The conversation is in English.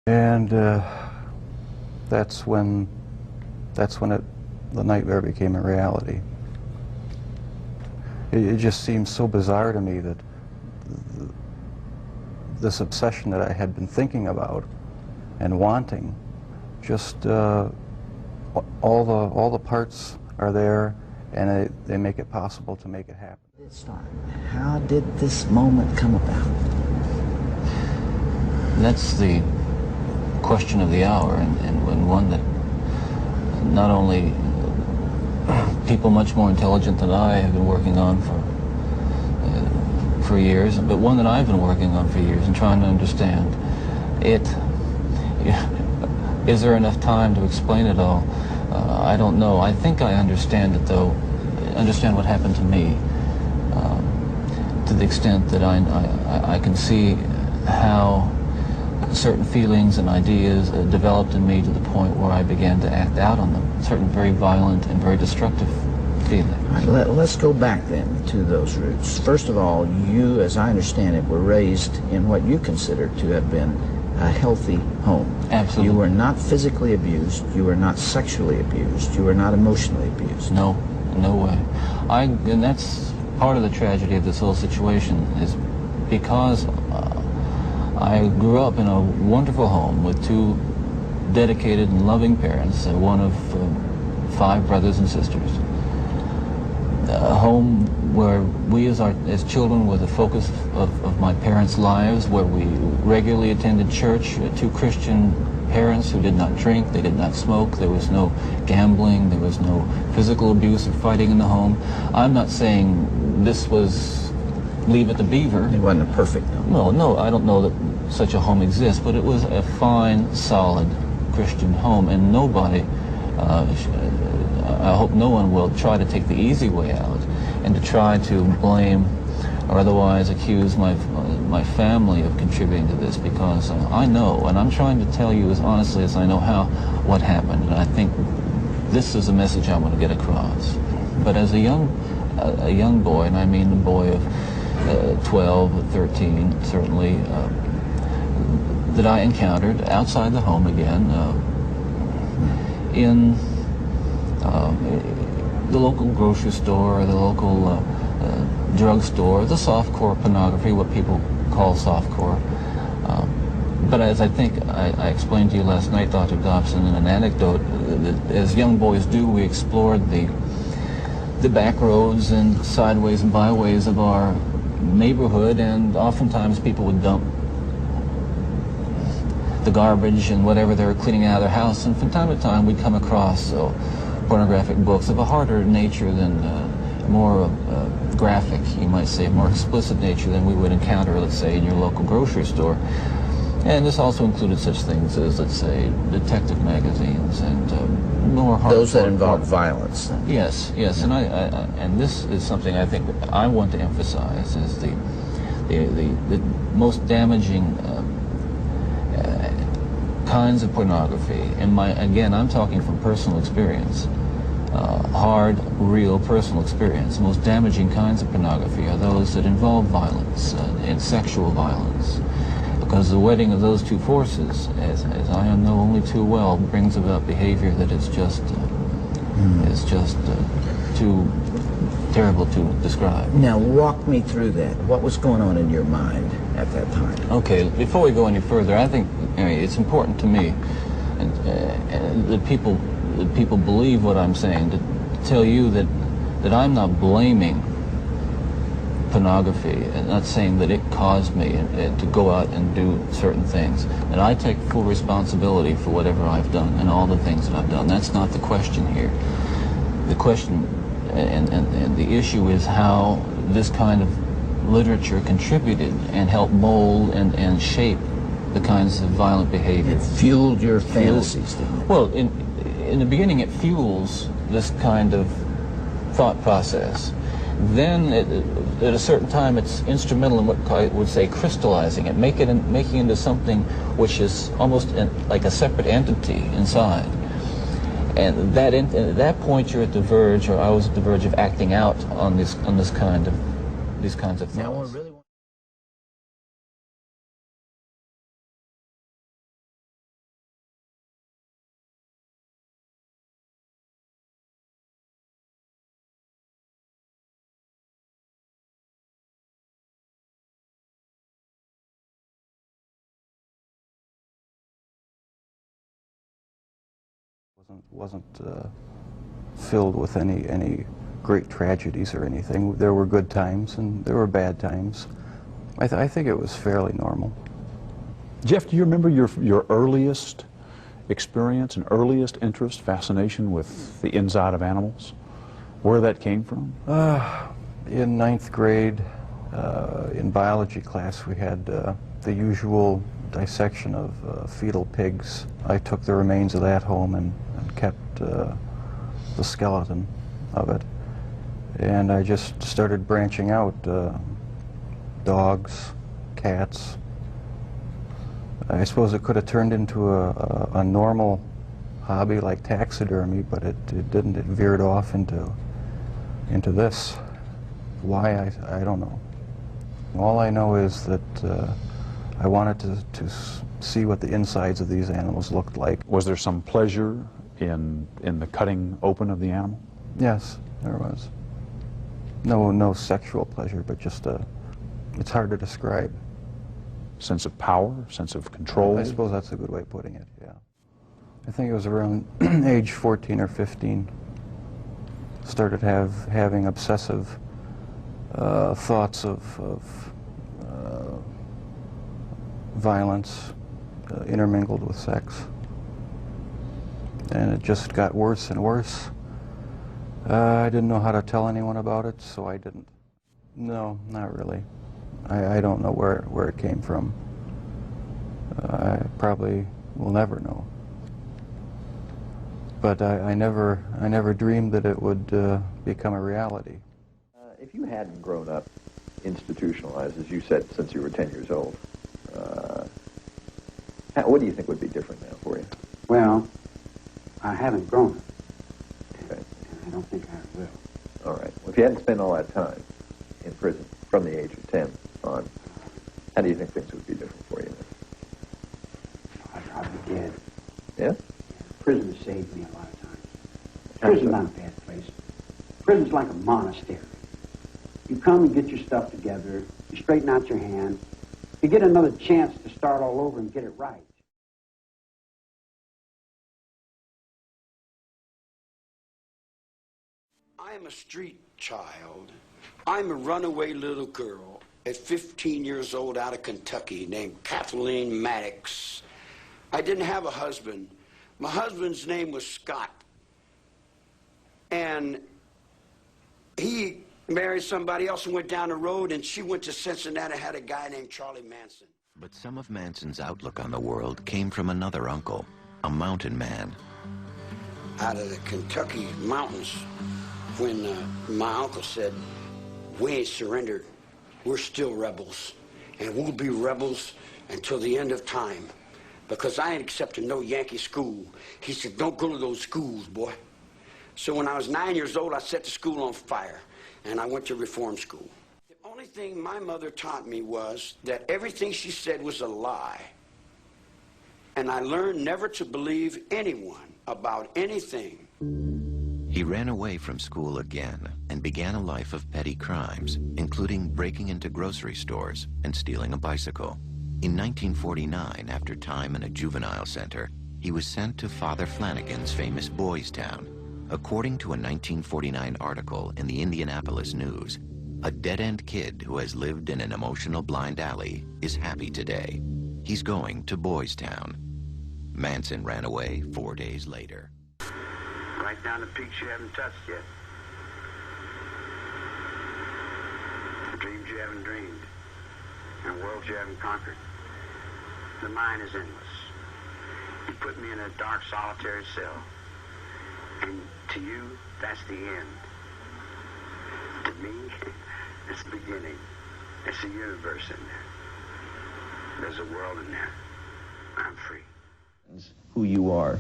And that's when the nightmare became a reality. It just seems so bizarre to me that this obsession that I had been thinking about and wanting, just all the parts are there, and they make it possible to make it happen. How did this moment come about? That's the question of the hour, and one that not only people much more intelligent than I have been working on for years, but one that I've been working on for years and trying to understand. Is there enough time to explain it all? I don't know. I think I understand it, though. Understand what happened to me, to the extent that I can see how certain feelings and ideas developed in me to the point where I began to act out on them. Certain very violent and very destructive feelings. All right, let's go back then to those roots. First of all, you, as I understand it, were raised in what you consider to have been a healthy home. Absolutely. You were not physically abused. You were not sexually abused. You were not emotionally abused. No, no way. And that's part of the tragedy of this whole situation, is because I grew up in a wonderful home with two dedicated and loving parents, one of 5 brothers and sisters. A home where we as children were the focus of my parents' lives, where we regularly attended church, 2 Christian parents who did not drink, they did not smoke, there was no gambling, there was no physical abuse or fighting in the home. I'm not saying this was Leave It to Beaver. It wasn't a perfect home. No, no, I don't know that such a home exists, but it was a fine, solid Christian home, and nobody, I hope no one will try to take the easy way out and to try to blame or otherwise accuse my family of contributing to this, because I know, and I'm trying to tell you as honestly as I know what happened, and I think this is a message I want to get across. But as a young boy, and I mean a boy of 12 or 13, certainly, that I encountered outside the home again, in the local grocery store, the local drugstore, the softcore pornography, what people call softcore. But as I think I explained to you last night, Dr. Dobson, in an anecdote, that as young boys do, we explored the back roads and sideways and byways of our neighborhood, and oftentimes people would dump the garbage and whatever they were cleaning out of their house, and from time to time we'd come across pornographic books of a harder nature than more graphic, you might say, more explicit nature than we would encounter, let's say, in your local grocery store. And this also included such things as, let's say, detective magazines and more hardcore. Those that involve violence. Yes, yes, and and this is something I think I want to emphasize, is the most damaging kinds of pornography. And again, I'm talking from personal experience, hard, real personal experience. The most damaging kinds of pornography are those that involve violence and sexual violence, because the wedding of those two forces, as I know only too well, brings about behavior that is just too terrible to describe. Now, walk me through that. What was going on in your mind at that time? Okay, before we go any further, I think it's important to me, and that people believe what I'm saying, to tell you that I'm not blaming pornography and not saying that it caused me to go out and do certain things. And I take full responsibility for whatever I've done and all the things that I've done. That's not the question here. The question and the issue is how this kind of literature contributed and helped mold and shape the kinds of violent behavior. It fueled your fantasies, didn't it? Well, in the beginning it fuels this kind of thought process. Then at a certain time it's instrumental in what I would say crystallizing it, making it into something which is almost like a separate entity inside. And at that point you're at the verge, or I was at the verge of acting out on these kinds of thoughts. Now, wasn't filled with any great tragedies or anything. There were good times and there were bad times. I think it was fairly normal. Jeff, do you remember your earliest experience and earliest interest, fascination with the inside of animals? Where that came from? In 9th grade, in biology class, we had the usual dissection of fetal pigs. I took the remains of that home and kept the skeleton of it. And I just started branching out, dogs, cats. I suppose it could have turned into a normal hobby like taxidermy, but it didn't. It veered off into this. Why, I don't know. All I know is that I wanted to see what the insides of these animals looked like. Was there some pleasure in the cutting open of the animal? Yes, there was. No sexual pleasure, but just it's hard to describe. Sense of power, sense of control? I suppose that's a good way of putting it, yeah. I think it was around age 14 or 15. Started having obsessive thoughts of violence intermingled with sex. And it just got worse and worse. I didn't know how to tell anyone about it, so I didn't. No, not really. I don't know where it came from. I probably will never know. But I never dreamed that it would become a reality. If you hadn't grown up institutionalized, as you said, since you were 10 years old, what do you think would be different now for you? Well, I haven't grown up. Okay. And I don't think I will. All right. Well, if you hadn't spent all that time in prison from the age of 10 on, how do you think things would be different for you now? I'd probably be dead. Yeah? Prison has saved me a lot of times. Prison's not a bad place. Prison's like a monastery. You come and get your stuff together, you straighten out your hand, you get another chance to start all over and get it right. I'm a street child. I'm a runaway little girl at 15 years old out of Kentucky named Kathleen Maddox. I didn't have a husband. My husband's name was Scott. And he married somebody else and went down the road, and she went to Cincinnati and had a guy named Charlie Manson. But some of Manson's outlook on the world came from another uncle, a mountain man. Out of the Kentucky mountains, when my uncle said, "We ain't surrendered, we're still rebels, and we'll be rebels until the end of time, because I ain't accepting no Yankee school." He said, "Don't go to those schools, boy." So when I was 9 years old, I set the school on fire, and I went to reform school. The only thing my mother taught me was that everything she said was a lie. And I learned never to believe anyone about anything. He ran away from school again and began a life of petty crimes, including breaking into grocery stores and stealing a bicycle. In 1949, after time in a juvenile center, he was sent to Father Flanagan's famous Boys Town. According to a 1949 article in the Indianapolis News, a dead-end kid who has lived in an emotional blind alley is happy today. He's going to Boys Town. Manson ran away 4 days later. Right down the peaks you haven't touched yet. The dreams you haven't dreamed. And worlds you haven't conquered. The mind is endless. You put me in a dark, solitary cell. And to you, that's the end. To me, it's the beginning. It's a universe in there. There's a world in there. I'm free. Who you are.